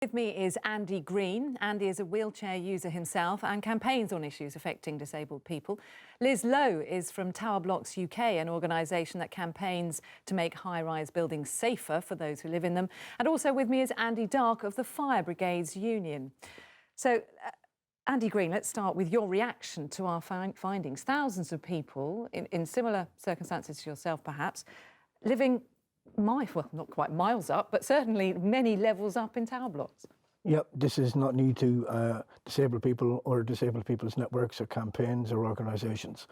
With me is Andy Greene. Andy is a wheelchair user himself and campaigns on issues affecting disabled people. Liz Lowe is from Tower Blocks UK, an organisation that campaigns to make high-rise buildings safer for those who live in them. And also with me is Andy Dark of the Fire Brigades Union. So, Andy Greene, let's start with your reaction to our findings. Thousands of people in similar circumstances to yourself, perhaps, living well, not quite miles up, but certainly many levels up in tower blocks. Yep, this is not new to disabled people or disabled people's networks or campaigns or organisations.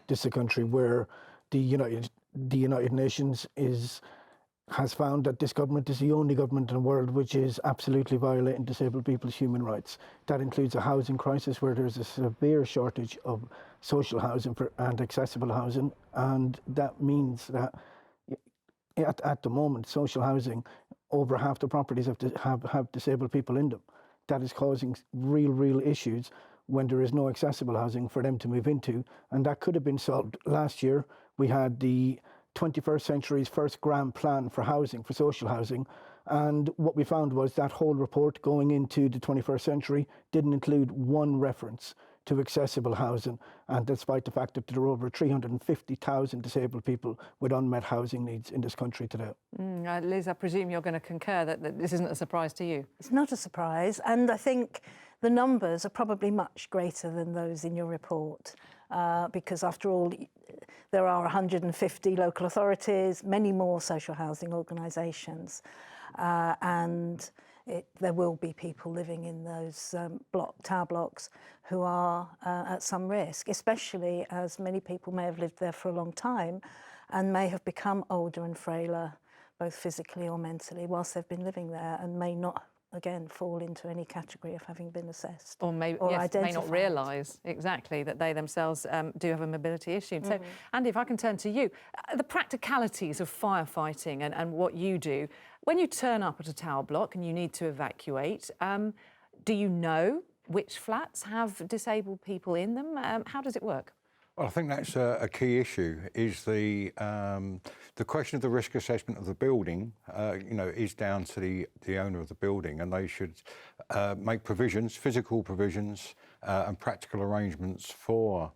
This is a country where the United Nations has found that this government is the only government in the world which is absolutely violating disabled people's human rights. That includes a housing crisis where there's a severe shortage of social housing and accessible housing, and that means that at the moment, social housing, over half the properties have disabled people in them. That is causing real issues when there is no accessible housing for them to move into, and that could have been solved. Last year, we had the 21st century's first grand plan for housing, for social housing, and what we found was that whole report going into the 21st century didn't include one reference to accessible housing, and despite the fact that there are over 350,000 disabled people with unmet housing needs in this country today. Liz, I presume you're going to concur that this isn't a surprise to you. It's not a surprise, and I think the numbers are probably much greater than those in your report, because after all, there are 150 local authorities, many more social housing organisations, and there will be people living in those tower blocks who are at some risk, especially as many people may have lived there for a long time and may have become older and frailer, both physically or mentally, whilst they've been living there, and may not, again, fall into any category of having been assessed. Or may not realise exactly that they themselves do have a mobility issue. So, Andy, if I can turn to you, the practicalities of firefighting and what you do. When you turn up at a tower block and you need to evacuate, do you know which flats have disabled people in them? How does it work? Well, I think that's a key issue, is the question of the risk assessment of the building, is down to the owner of the building, and they should make provisions, physical provisions and practical arrangements for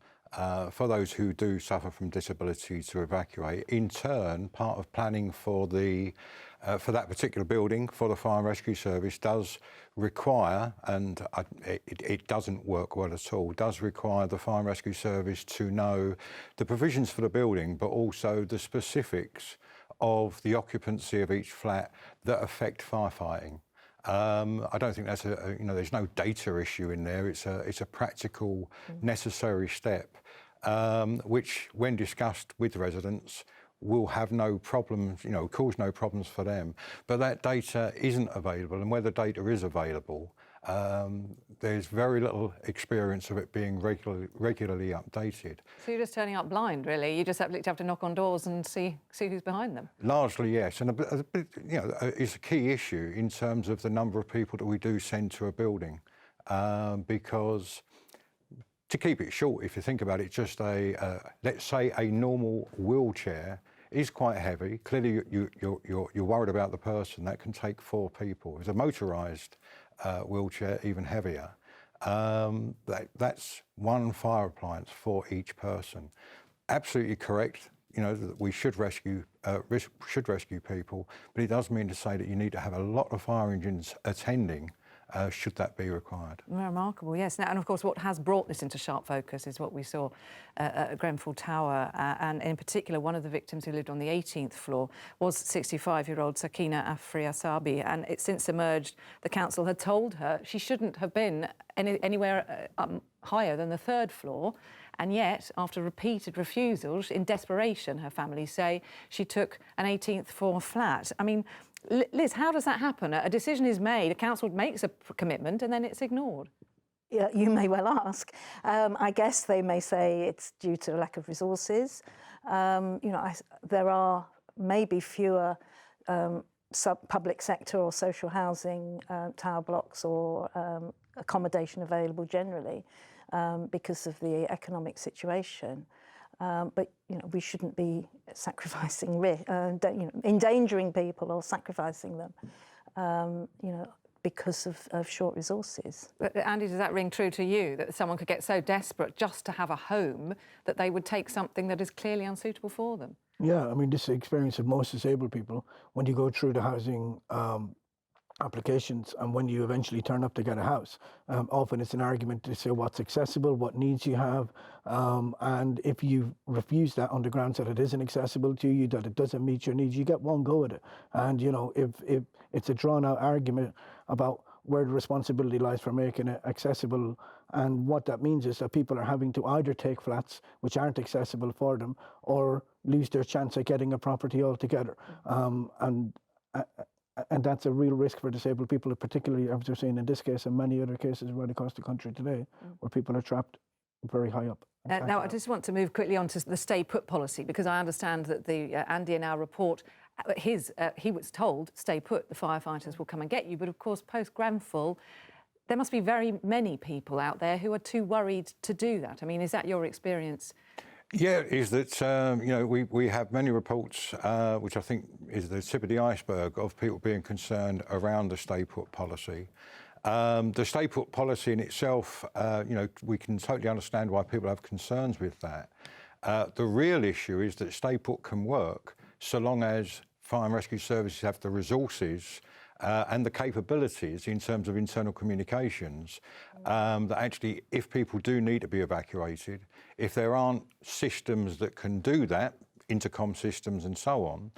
those who do suffer from disability to evacuate. In turn, part of planning for that particular building, for the fire and rescue service, does require, and it doesn't work well at all, does require the fire and rescue service to know the provisions for the building, but also the specifics of the occupancy of each flat that affect firefighting. I don't think that's there's no data issue in there. It's a practical, necessary step, which, when discussed with residents, will have no problems, cause no problems for them. But that data isn't available, and where the data is available, there's very little experience of it being regularly updated. So you're just turning up blind, really? You just have to knock on doors and see who's behind them? Largely, yes. And it's a key issue in terms of the number of people that we do send to a building, because, to keep it short, if you think about it, just let's say a normal wheelchair is quite heavy. Clearly, you're worried about the person. That can take 4 people. It's a motorised wheelchair, even heavier. That's one fire appliance for each person. Absolutely correct. That we should rescue people, but it does mean to say that you need to have a lot of fire engines attending, should that be required. Remarkable, yes. Now, and of course, what has brought this into sharp focus is what we saw at Grenfell Tower, and in particular, one of the victims who lived on the 18th floor was 65-year-old Sakina Afriasabi, and it since emerged the council had told her she shouldn't have been anywhere higher than the 3rd floor, and yet, after repeated refusals, in desperation, her family say, she took an 18th floor flat. I mean, Liz, how does that happen? A decision is made, a council makes a commitment, and then it's ignored. Yeah, you may well ask. I guess they may say it's due to a lack of resources. There are maybe fewer public sector or social housing tower blocks or accommodation available generally because of the economic situation. But we shouldn't be sacrificing, endangering people or sacrificing them. because of short resources. But Andy, does that ring true to you, that someone could get so desperate just to have a home that they would take something that is clearly unsuitable for them? Yeah, I mean, this is the experience of most disabled people. When you go through the housing applications and when you eventually turn up to get a house, often it's an argument to say what's accessible, what needs you have, and if you refuse that on the grounds that it isn't accessible to you, that it doesn't meet your needs, you get one go at it. And you know, if it's a drawn out argument about where the responsibility lies for making it accessible, and what that means is that people are having to either take flats which aren't accessible for them or lose their chance at getting a property altogether. And that's a real risk for disabled people, particularly, as we're seeing in this case and many other cases right across the country today, where people are trapped very high up. Now, I just want to move quickly on to the stay put policy, because I understand that Andy in our report, he was told, stay put, the firefighters will come and get you. But of course, post Grenfell, there must be very many people out there who are too worried to do that. I mean, is that your experience? Yeah, is that, you know, we have many reports, which I think is the tip of the iceberg, of people being concerned around the stay put policy. The stay put policy in itself, you know, we can totally understand why people have concerns with that. The real issue is that stay put can work so long as fire and rescue services have the resources and the capabilities in terms of internal communications, that actually, if people do need to be evacuated, if there aren't systems that can do that, intercom systems and so on,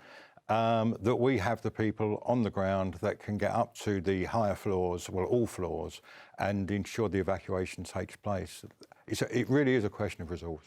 that we have the people on the ground that can get up to the higher floors, well, all floors, and ensure the evacuation takes place. It really is a question of resource.